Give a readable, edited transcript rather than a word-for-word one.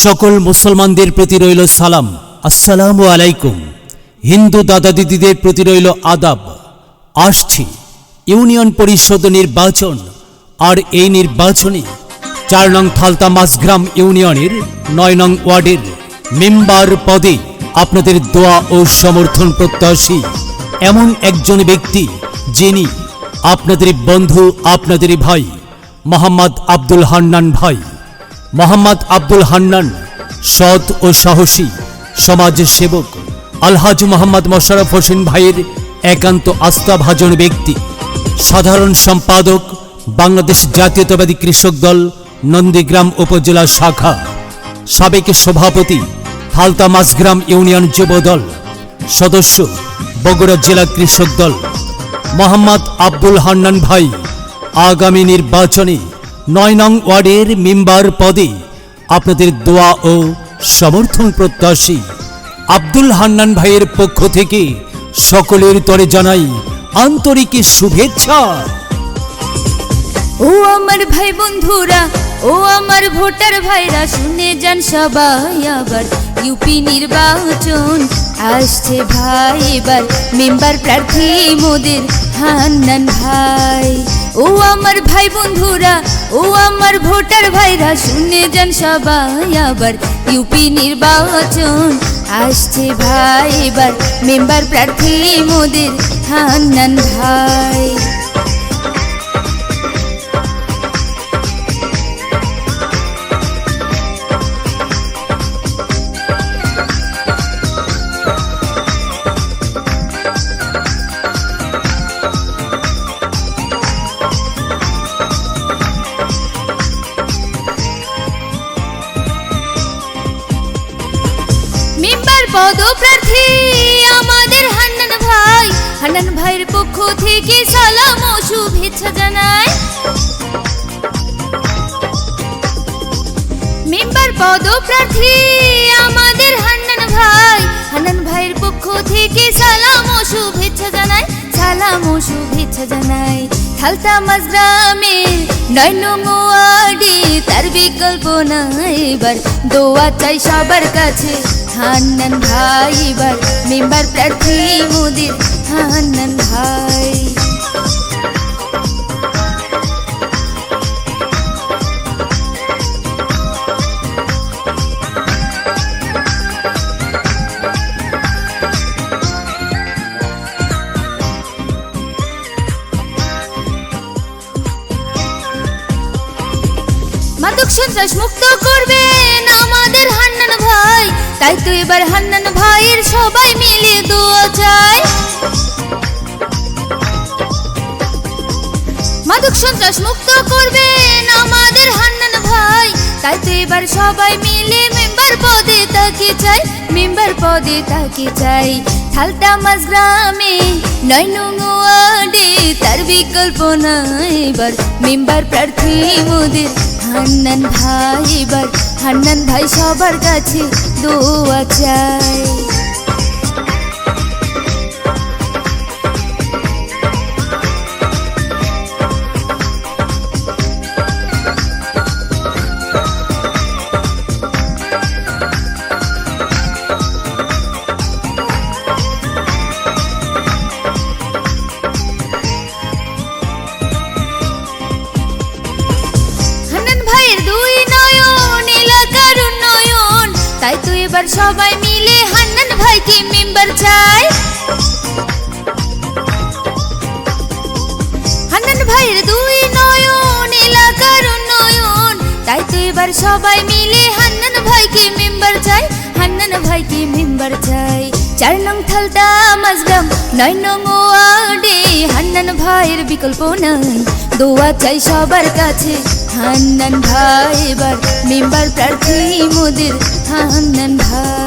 সকল মুসলমানদের প্রতি রইল সালাম, আসসালামু আলাইকুম। হিন্দু দাদা দিদিদের প্রতি রইল আদাব। আসছে ইউনিয়ন পরিষদ নির্বাচন, আর এই নির্বাচনে ৪ নং থালতা মাঝগ্রাম ইউনিয়নের ৯ নং ওয়ার্ডের মেম্বার পদে আপনাদের দোয়া ও সমর্থন প্রত্যাশী এমন একজন ব্যক্তি, যিনি আপনাদের বন্ধু, আপনাদের ভাই মোহাম্মদ আব্দুল হান্নান ভাই। মোহাম্মদ আব্দুল হান্নান সৎ ও সাহসী সমাজ সেবক আলহাজ মোহাম্মদ মোশাররফ হোসেন ভাইয়ের একান্ত আস্থাভাজন ব্যক্তি। সাধারণ সম্পাদক বাংলাদেশ জাতীয়তাবাদী কৃষক দল নন্দীগ্রাম উপজেলা শাখা, সাবেক সভাপতি থালতা মাঝগ্রাম ইউনিয়ন যুব দল, সদস্য বগুড়া জেলা কৃষক দল মোহাম্মদ আব্দুল হান্নান ভাই আগামী নির্বাচনে ৯ নং ওয়ার্ডের মেম্বার পদে আপনাদের দোয়া ও সমর্থন প্রত্যাশী। আব্দুল হান্নান ভাইয়ের পক্ষ থেকে সকলের তরে জানাই আন্তরিক শুভেচ্ছা। ও আমার ভাই বন্ধুরা, ও আমার ভোটার ভাইরা, শুনে যান সবাই, আবার ইউপি নির্বাচন আসছে ভাই, এবার মেম্বার প্রার্থী মোদের হান্নান ভাই। ও আমার ভাই বন্ধুরা, ও আমার ভোটার ভাইরা, শুনে যান সবাই, আবার ইউপি নির্বাচন আসছে ভাই, এবার মেম্বার প্রার্থী মোদের হান্নান ভাই। মেম্বার পদপ্রার্থী আমাদের হান্নান ভাই, হান্নান ভাইয়ের পক্ষ থেকে সালাম ও শুভেচ্ছা জানাই। মেম্বার পদপ্রার্থী আমাদের হান্নান ভাই, হান্নান ভাইয়ের পক্ষ থেকে সালাম ও শুভেচ্ছা জানাই, সালাম ও শুভেচ্ছা জানাই। থালতা মাঝগ্রামের ৯ নং ওয়ার্ডে তার বিকল্প নাই, এবার দোয়া চাই সবার কাছে হান্নান ভাই, এবার মেম্বার প্রার্থী মোদের হান্নান ভাই। মাদক সন্ত্রাস মুক্ত করবেন আমাদের হান্নান ভাই, তাই তো এবার হান্নান ভাইয়ের সবাই মিলে দোয়া চাই। মাদক সন্ত্রাস মুক্ত করবেন আমাদের হান্নান ভাই, তাই তো এবার সবাই মিলে মেম্বার পদে তাকে চাই, মেম্বার পদে তাকে চাই। থালতা মাঝগ্রামে ৯ নং ওয়ার্ডে তার বিকল্প নাই, এবার মেম্বার প্রার্থী মোদের হান্নান ভাই, এবার হান্নান ভাই সবার কাছে দোয়া চাই। তাই তো এবার সবাই মিলে হান্নান ভাইকে মেম্বার চাই। হান্নান ভাইয়ের ২ নয়ন এলাকার উন্নয়ন, তাই তো এবার সবাই মিলে হান্নান ভাইকে মেম্বার চাই, হান্নান ভাইকে মেম্বার চাই। ৪ নং থালতা মাঝগ্রাম ৯ নং ওয়ার্ডে হান্নান ভাইয়ের বিকল্প নাই, দোয়া চাই সবার কাছে হান্নান ভাই, এবার মেম্বার প্রার্থী মোদের হান্নান ভাই।